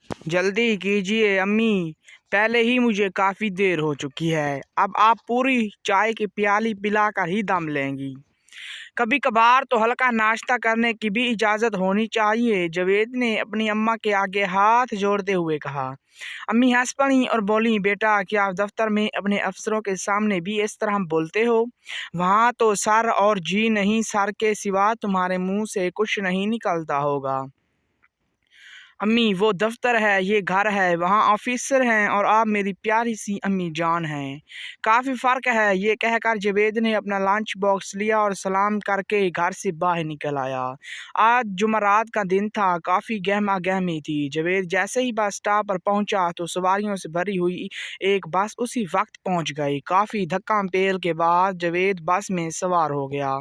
جلدی کیجیے امی، پہلے ہی مجھے کافی دیر ہو چکی ہے، اب آپ پوری چائے کی پیالی پلا کر ہی دم لیں گی۔ کبھی کبھار تو ہلکا ناشتہ کرنے کی بھی اجازت ہونی چاہیے، جاوید نے اپنی اماں کے آگے ہاتھ جوڑتے ہوئے کہا۔ امی ہنس پڑیں اور بولیں، بیٹا کیا آپ دفتر میں اپنے افسروں کے سامنے بھی اس طرح بولتے ہو؟ وہاں تو سر اور جی نہیں، سر کے سوا تمہارے منہ سے کچھ نہیں نکلتا ہوگا۔ امی وہ دفتر ہے، یہ گھر ہے، وہاں آفیسر ہیں اور آپ میری پیاری سی امی جان ہیں، کافی فرق ہے۔ یہ کہہ کر جاوید نے اپنا لنچ باکس لیا اور سلام کر کے گھر سے باہر نکل آیا۔ آج جمعرات کا دن تھا، کافی گہما گہمی تھی۔ جاوید جیسے ہی بس اسٹاپ پر پہنچا تو سواریوں سے بھری ہوئی ایک بس اسی وقت پہنچ گئی۔ کافی دھکا پیل کے بعد جاوید بس میں سوار ہو گیا۔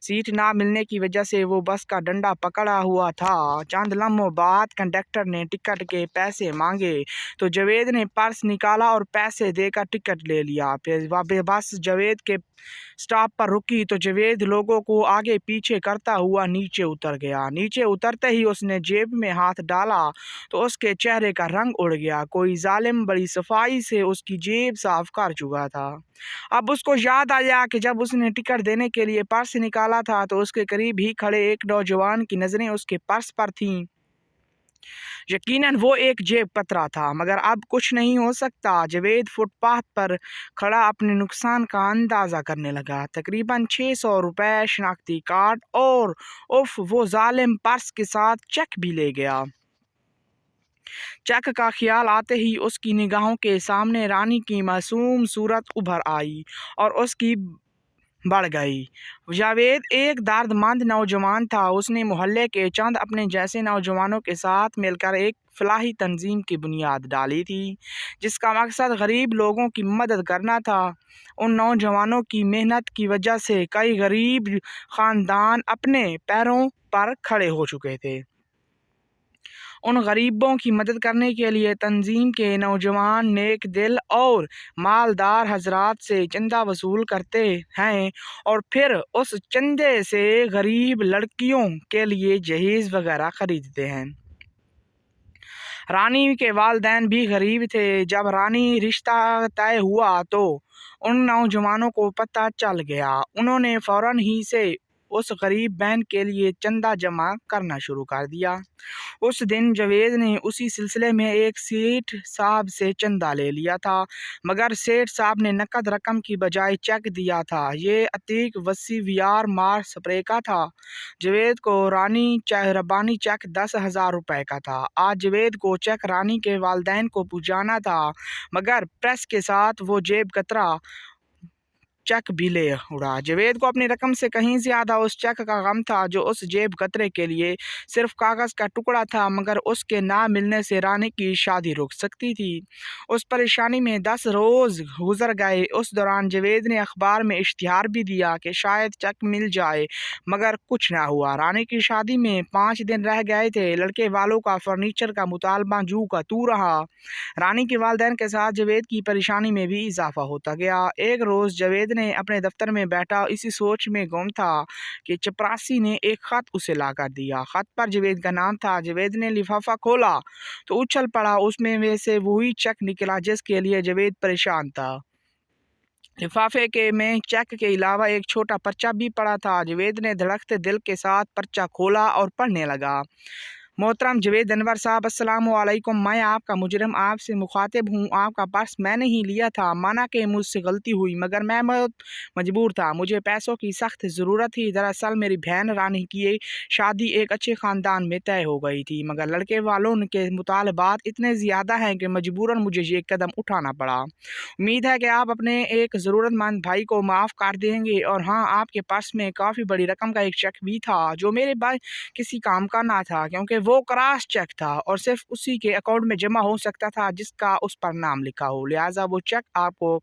سیٹ نہ ملنے کی وجہ سے وہ بس کا ڈنڈا پکڑا ہوا تھا۔ چند لمحوں بعد کنڈکٹر نے ٹکٹ کے پیسے مانگے تو جاوید نے پرس نکالا اور پیسے دے کر ٹکٹ لے لیا۔ پھر بس جاوید کے اسٹاپ پر رکی تو جاوید لوگوں کو آگے پیچھے کرتا ہوا نیچے اتر گیا۔ نیچے اترتے ہی اس نے جیب میں ہاتھ ڈالا تو اس کے چہرے کا رنگ اڑ گیا۔ کوئی ظالم بڑی صفائی سے اس کی جیب صاف کر چکا تھا۔ اب اس کو یاد آیا کہ جب اس نے ٹکٹ دینے کے لیے پرس نکالا تھا تو اس کے قریب ہی کھڑے ایک نوجوان کی نظریں اس کے پرس پر تھیں۔ یقیناً وہ ایک جیب کترا تھا، مگر اب کچھ نہیں ہو سکتا۔ جاوید فٹ پاتھ پر کھڑا اپنے نقصان کا اندازہ کرنے لگا۔ تقریباً 600 روپے، شناختی کارڈ اور وہ ظالم پرس کے ساتھ چیک بھی لے گیا۔ چیک کا خیال آتے ہی اس کی نگاہوں کے سامنے رانی کی معصوم صورت ابھر آئی اور اس کی بڑھ گئی۔ جاوید ایک درد مند نوجوان تھا۔ اس نے محلے کے چند اپنے جیسے نوجوانوں کے ساتھ مل کر ایک فلاحی تنظیم کی بنیاد ڈالی تھی جس کا مقصد غریب لوگوں کی مدد کرنا تھا۔ ان نوجوانوں کی محنت کی وجہ سے کئی غریب خاندان اپنے پیروں پر کھڑے ہو چکے تھے۔ ان غریبوں کی مدد کرنے کے لیے تنظیم کے نوجوان نیک دل اور مالدار حضرات سے چندہ وصول کرتے ہیں اور پھر اس چندے سے غریب لڑکیوں کے لیے جہیز وغیرہ خریدتے ہیں۔ رانی کے والدین بھی غریب تھے۔ جب رانی رشتہ طے ہوا تو ان نوجوانوں کو پتہ چل گیا۔ انہوں نے فوراً ہی سے اس غریب بہن کے لیے چندہ جمع کرنا شروع کر دیا۔ اس دن جاوید نے اسی سلسلے میں ایک سیٹھ صاحب سے چندہ لے لیا تھا، مگر سیٹھ صاحب نے نقد رقم کی بجائے چیک دیا تھا۔ یہ عتیق وسیع ویار مار سپرے کا تھا۔ جاوید کو ربانی چیک 10,000 روپے کا تھا۔ آج جاوید کو چیک رانی کے والدین کو پہنچانا تھا، مگر پریس کے ساتھ وہ جیب کترا چیک بھی لے اڑا۔ جاوید کو اپنی رقم سے کہیں زیادہ اس چیک کا غم تھا جو اس جیب کترے کے لیے صرف کاغذ کا ٹکڑا تھا، مگر اس کے نہ ملنے سے رانی کی شادی رک سکتی تھی۔ اس پریشانی میں 10 روز گزر گئے۔ اس دوران جاوید نے اخبار میں اشتہار بھی دیا کہ شاید چیک مل جائے، مگر کچھ نہ ہوا۔ رانی کی شادی میں 5 دن رہ گئے تھے۔ لڑکے والوں کا فرنیچر کا مطالبہ جو کا تو رہا۔ رانی کے والدین کے ساتھ جاوید کی پریشانی میں بھی اضافہ ہوتا گیا۔ ایک روز جاوید نے اپنے دفتر میں بیٹھا اسی سوچ میں گم تھا کہ چپراسی نے ایک خط اسے لا کر دیا۔ خط پر جاوید کا نام تھا۔ جاوید نے لفافہ کھولا تو اچھل پڑا۔ اس میں سے وہی چیک نکلا جس کے لیے جاوید پریشان تھا۔ لفافے میں چیک کے علاوہ ایک چھوٹا پرچہ بھی پڑا تھا۔ جاوید نے دھڑکتے دل کے ساتھ پرچہ کھولا اور پڑھنے لگا۔ محترم جاوید انور صاحب، السلام علیکم۔ میں آپ کا مجرم آپ سے مخاطب ہوں۔ آپ کا پرس میں نے ہی لیا تھا، مانا کہ مجھ سے غلطی ہوئی، مگر میں مجبور تھا، مجھے پیسوں کی سخت ضرورت تھی۔ دراصل میری بہن رانی کی شادی ایک اچھے خاندان میں طے ہو گئی تھی، مگر لڑکے والوں کے مطالبات اتنے زیادہ ہیں کہ مجبوراً مجھے یہ قدم اٹھانا پڑا۔ امید ہے کہ آپ اپنے ایک ضرورت مند بھائی کو معاف کر دیں گے۔ اور ہاں، آپ کے پرس میں کافی بڑی رقم کا ایک چیک بھی تھا جو میرے بھائی کسی کام کا نہ تھا، کیونکہ وہ کراس چیک تھا اور صرف اسی کے اکاؤنٹ میں جمع ہو سکتا تھا جس کا اس پر نام لکھا ہو، لہٰذا وہ چیک آپ کو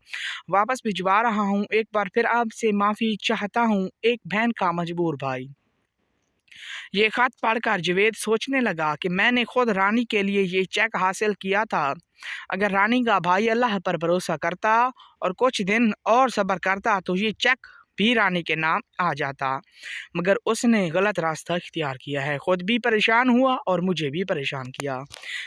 واپس بھجوا رہا ہوں۔ ایک بار پھر آپ سے معافی چاہتا ہوں، ایک بہن کا مجبور بھائی۔ یہ خط پڑھ کر جاوید سوچنے لگا کہ میں نے خود رانی کے لیے یہ چیک حاصل کیا تھا۔ اگر رانی کا بھائی اللہ پر بھروسہ کرتا اور کچھ دن اور صبر کرتا تو یہ چیک بھی رانی کے نام آ جاتا، مگر اس نے غلط راستہ اختیار کیا ہے، خود بھی پریشان ہوا اور مجھے بھی پریشان کیا۔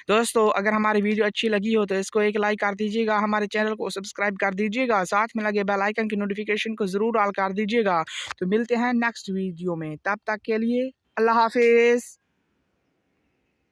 دوستو اگر ہماری ویڈیو اچھی لگی ہو تو اس کو ایک لائک کر دیجیے گا، ہمارے چینل کو سبسکرائب کر دیجیے گا، ساتھ میں لگے بیل آئیکن کی نوٹیفیکیشن کو ضرور آل کر دیجیے گا۔ تو ملتے ہیں نیکسٹ ویڈیو میں، تب تک کے لیے اللہ حافظ۔